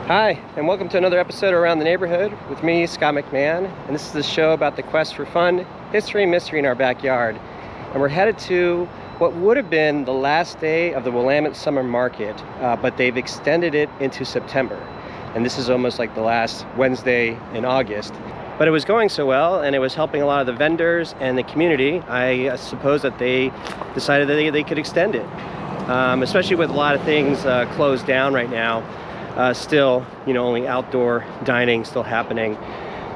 Hi, and welcome to another episode of Around the Neighborhood with me, Scott McMahon. And this is the show about the quest for fun, history, and mystery in our backyard. And we're headed to what would have been the last day of the Willamette Summer Market, but they've extended it into September. And this is almost like the last Wednesday in August. But it was going so well, and it was helping a lot of the vendors and the community. I suppose that they decided that they could extend it, especially with a lot of things closed down right now. Still, only outdoor dining still happening.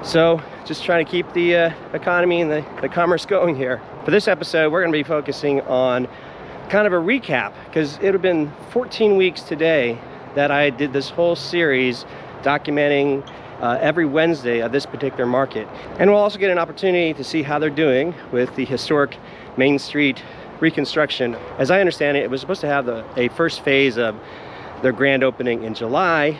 So just trying to keep the economy and the commerce going here. For this episode, we're going to be focusing on kind of a recap, because it would have been 14 weeks today that I did this whole series documenting every Wednesday of this particular market. And we'll also get an opportunity to see how they're doing with the historic Main Street reconstruction. As I understand it, it was supposed to have a first phase of their grand opening in July.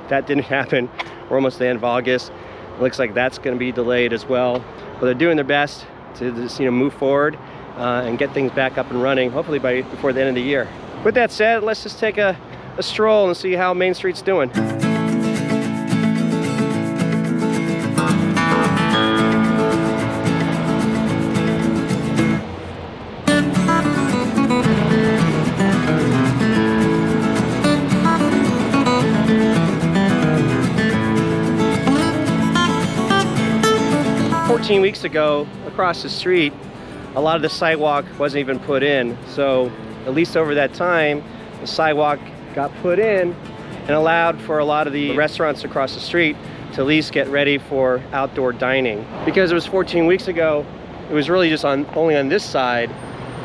That didn't happen. We're almost at the end of August. It looks like that's going to be delayed as well. But they're doing their best to just, move forward and get things back up and running, hopefully before the end of the year. With that said, let's just take a stroll and see how Main Street's doing. 14 weeks ago, across the street, a lot of the sidewalk wasn't even put in. So at least over that time, the sidewalk got put in and allowed for a lot of the restaurants across the street to at least get ready for outdoor dining. Because it was 14 weeks ago, it was really just only on this side,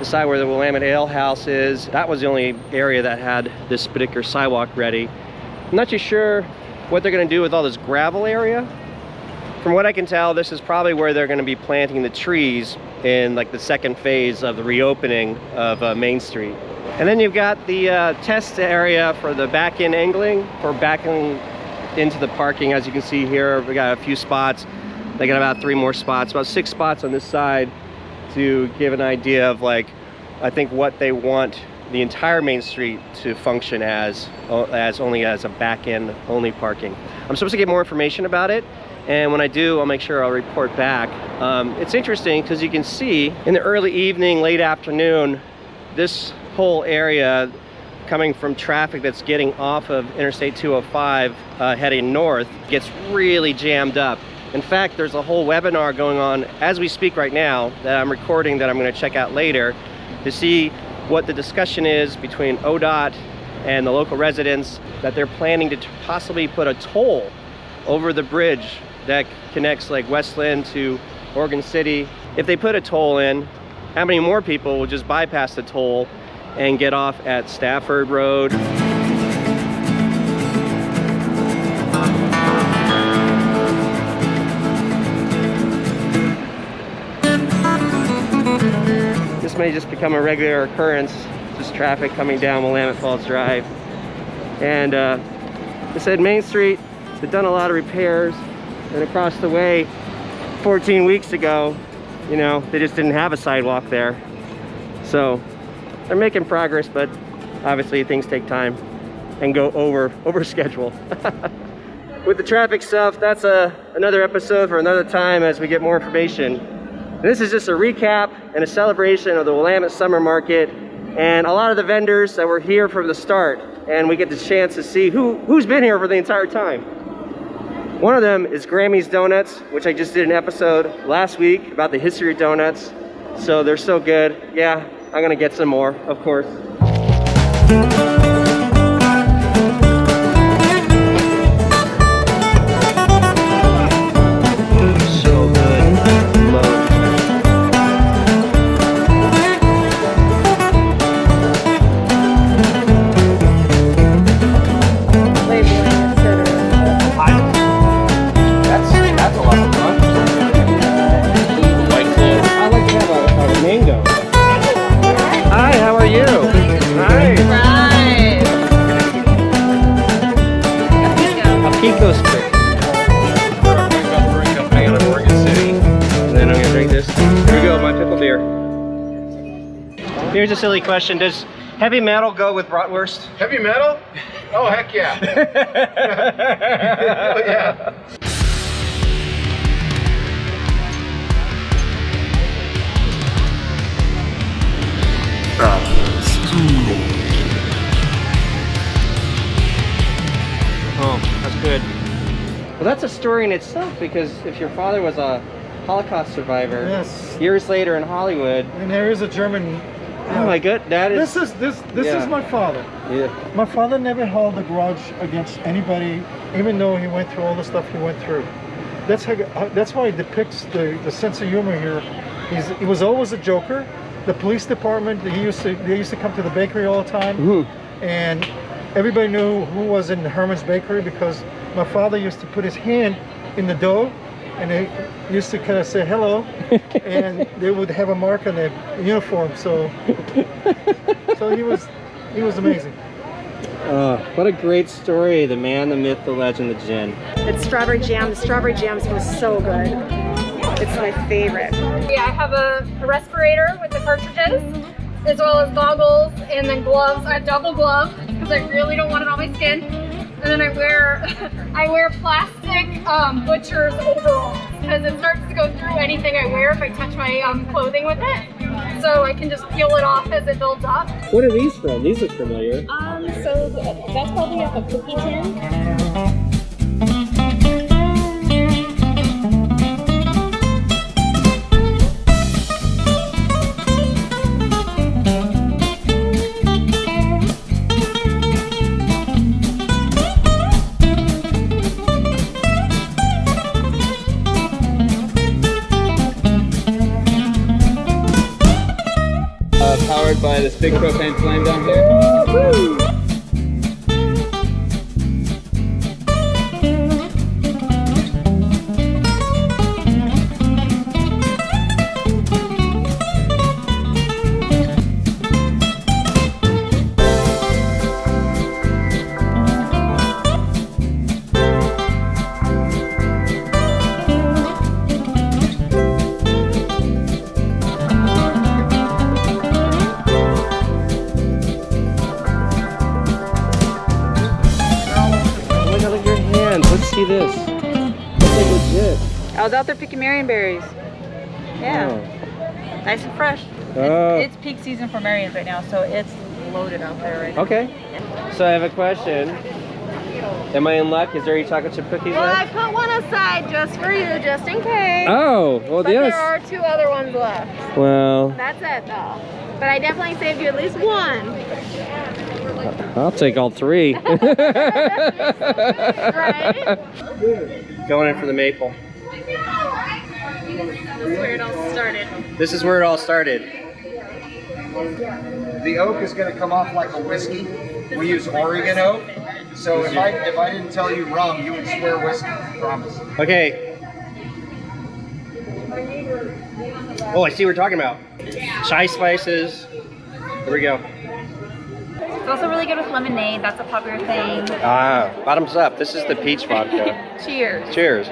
the side where the Willamette Ale House is. That was the only area that had this particular sidewalk ready. I'm not too sure what they're going to do with all this gravel area. From what I can tell, this is probably where they're going to be planting the trees in like the second phase of the reopening of Main Street. And then you've got the test area for the back-end angling, for backing into the parking. As you can see here, we got a few spots. They got about 3 more spots, about 6 spots on this side, to give an idea of I think what they want the entire Main Street to function as only as a back-end only parking. I'm supposed to get more information about it. And when I do, I'll make sure I'll report back. It's interesting because you can see in the early evening, late afternoon, this whole area coming from traffic that's getting off of Interstate 205 heading north gets really jammed up. In fact, there's a whole webinar going on as we speak right now that I'm recording that I'm going to check out later to see what the discussion is between ODOT and the local residents, that they're planning to possibly put a toll over the bridge that connects West Linn to Oregon City. If they put a toll in, how many more people will just bypass the toll and get off at Stafford Road? This may just become a regular occurrence, just traffic coming down Willamette Falls Drive. And I said Main Street, they've done a lot of repairs. And across the way, 14 weeks ago, they just didn't have a sidewalk there. So they're making progress, but obviously things take time and go over schedule. With the traffic stuff, that's another episode for another time as we get more information. And this is just a recap and a celebration of the Willamette Summer Market and a lot of the vendors that were here from the start. And we get the chance to see who's been here for the entire time. One of them is Grammy's Donuts, which I just did an episode last week about the history of donuts. So they're so good. Yeah, I'm gonna get some more, of course. So good. Love it. That's a lot of fun. I like to have a mango. Hi, how are you? Hi. Right. A pico stick. We're a brewing company out of Oregon City. And then I'm gonna drink this. Here we go, my pickle beer. Here's a silly question. Does Heavy metal go with bratwurst? Heavy metal? Oh, heck yeah. Oh, yeah. Oh, that's good. Well, that's a story in itself, because if your father was a Holocaust survivor, Yes. years later in Hollywood. And there is a German. Oh my god, that is. This yeah. is my father. Yeah. My father never held a grudge against anybody, even though he went through all the stuff he went through. That's why he depicts the sense of humor here. He was always a joker. The police department, they used to come to the bakery all the time, and everybody knew who was in Herman's Bakery because my father used to put his hand in the dough, and they used to kind of say hello, and they would have a mark on their uniform. So he was amazing. What a great story! The man, the myth, the legend, the gin. It's strawberry jam. The strawberry jam smells so good. It's my favorite. Yeah, I have a respirator with the cartridges, as well as goggles, and then gloves. I have double gloves because I really don't want it on my skin. And then I wear plastic butcher's overalls because it starts to go through anything I wear if I touch my clothing with it. So I can just peel it off as it builds up. What are these from? These look familiar. So that's probably off a cookie tin. Powered by this big propane flame down here. Woo! Let's see this. That's like legit. I was out there picking marionberries. Yeah, nice and fresh. Oh. It's peak season for marions right now, so it's loaded out there right now. Okay. So I have a question. Am I in luck? Is there any chocolate chip cookies Well, I left? put one aside just for you, just in case. Oh, well, But yes. there are 2 other ones left. Well, That's it, though. But I definitely saved you at least one. I'll take all 3. Right? Going in for the maple. This is where it all started. This is where it all started. The oak is going to come off like a whiskey. We use Oregon oak. So if I didn't tell you rum, you would swear whiskey. I promise. Okay. Oh, I see what we're talking about. Chai spices. Here we go. It's also really good with lemonade. That's a popular thing. Ah, bottoms up. This is the peach vodka. Cheers. Cheers.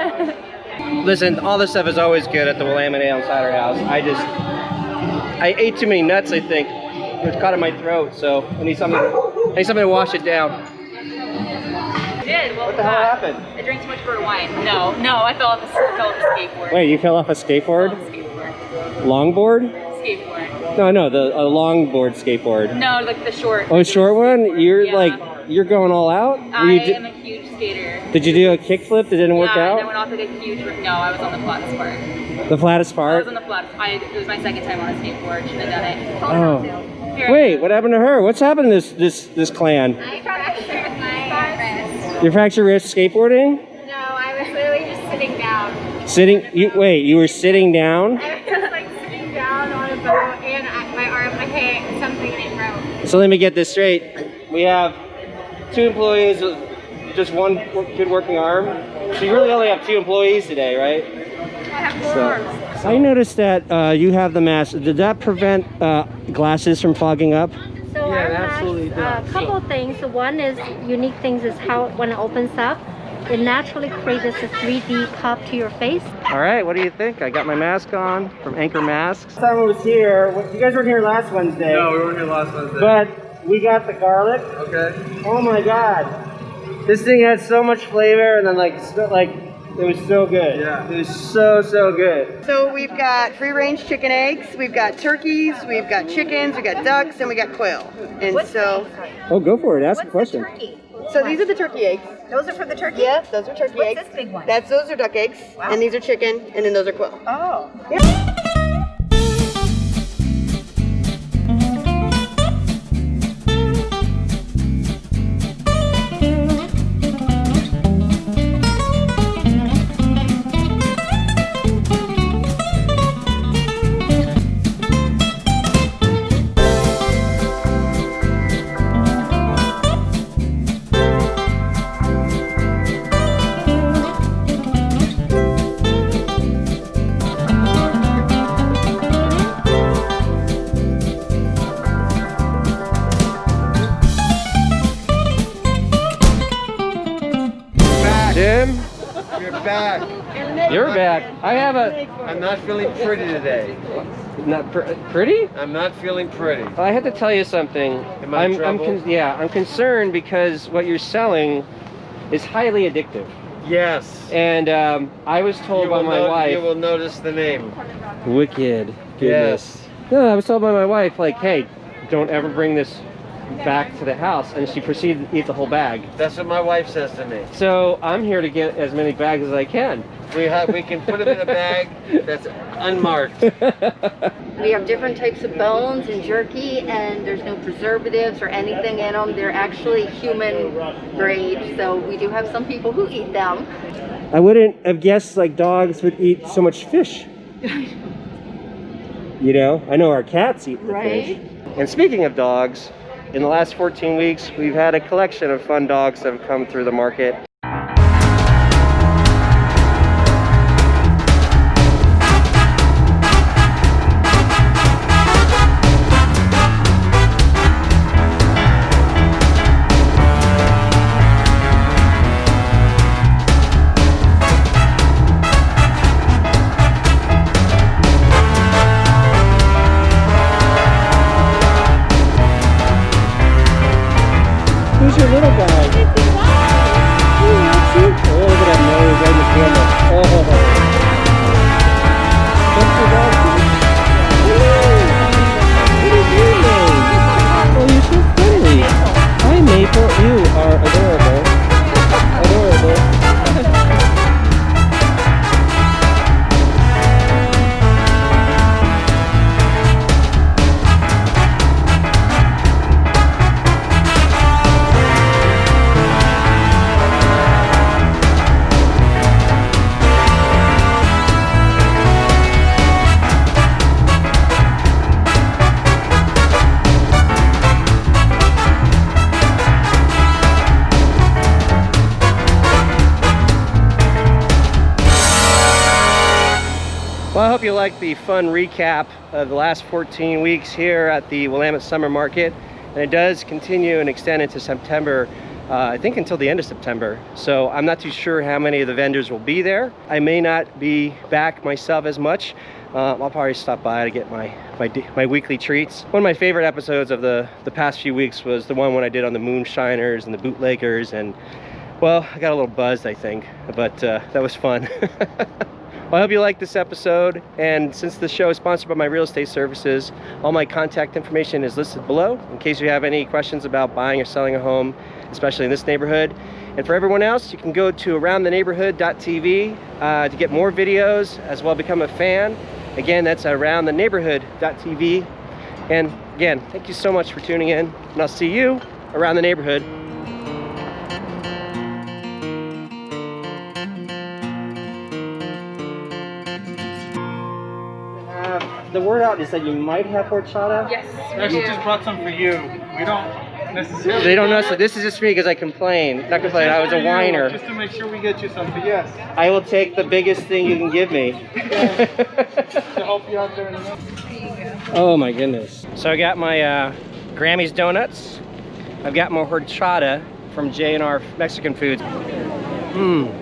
Listen, all this stuff is always good at the Willamette Cider House. I ate too many nuts, I think. It was caught in my throat, so I need something to wash it down. I did. Well, What the hell happened? I drank too much bird wine. No, I fell off a skateboard. Wait, you fell off a skateboard? Longboard? Skateboard. No, a longboard skateboard. No, like the short. Oh, short one? You're Yeah. you're going all out? I am a huge skater. Did you do a kickflip that didn't work Yeah, out? I went off like a huge. No, I was on the flattest part. The flattest I part? was on the flattest. It was my second time on a skateboard. Shouldn't have done it. Oh. Here. Wait, what happened to her? What's happened to this clan? I fractured my wrist. You fractured wrist skateboarding? No, I was literally just sitting down. You were sitting down? I was like sitting down on a boat, and my arm, I hit something and it broke. So let me get this straight. We have 2 employees with just one good working arm. So you really only have 2 employees today, right? I have 4 arms. I noticed that you have the mask. Did that prevent glasses from fogging up? So our mask, a couple of things. One is unique things is how when it opens up, it naturally creates a 3D cup to your face. All right, what do you think? I got my mask on from Anchor Masks. Someone was here. You guys weren't here last Wednesday. No, we weren't here last Wednesday. But We got the garlic. Okay. Oh my god. This thing had so much flavor, and then like it was so good. Yeah. It was so good. So we've got free-range chicken eggs, we've got turkeys, we've got chickens, we've got ducks, and we got quail. And Oh, go for it. Ask a question. so these are the turkey eggs. Those are for the turkey? Yes, those are turkey eggs. What's this big one? Those are duck eggs, and these are chicken, and then those are quail. Oh. Jim, You're back. you're back. I have a I'm not feeling pretty today. not pretty. I'm not feeling pretty. I have to tell you something. Am I in trouble? I'm concerned because what you're selling is highly addictive. Yes. And I was told by my wife. You will notice the name. Wicked. Goodness. No, I was told by my wife, like, hey, don't ever bring this back to the house. And she proceeded to eat the whole bag. That's what my wife says to me. So I'm here to get as many bags as I can. We can put them in a bag that's unmarked. We have different types of bones and jerky, and there's no preservatives or anything in them. They're actually human grade, so we do have some people who eat them. I wouldn't have guessed like dogs would eat so much fish. You know, I know our cats eat the fish. And speaking of dogs, in the last 14 weeks, we've had a collection of fun dogs that have come through the market. Who's your little guy? Oh, look at that nose right in the camera. Oh. What's your dog? Hello. What is your name? Oh, you're so friendly. Hi, Maple. You are adorable. Adorable. Well, I hope you liked the fun recap of the last 14 weeks here at the Willamette Summer Market. And it does continue and extend into September, I think until the end of September. So I'm not too sure how many of the vendors will be there. I may not be back myself as much. I'll probably stop by to get my weekly treats. One of my favorite episodes of the past few weeks was the one when I did on the moonshiners and the bootleggers. And well, I got a little buzzed, I think, but that was fun. Well, I hope you liked this episode, and since this show is sponsored by my real estate services, all my contact information is listed below in case you have any questions about buying or selling a home, especially in this neighborhood. And for everyone else, you can go to aroundtheneighborhood.tv to get more videos, as well become a fan. Again, that's aroundtheneighborhood.tv. And again, thank you so much for tuning in, and I'll see you around the neighborhood. The word out is that you might have horchata. Yes, Actually, just brought some for you. We don't necessarily. They don't know, so this is just me because I complain. Not complain, I was a whiner. Just to make sure we get you something, yes. I will take the biggest thing you can give me. To help you out there. Oh my goodness. So I got my Grammy's donuts. I've got my horchata from J&R Mexican Foods. Mmm.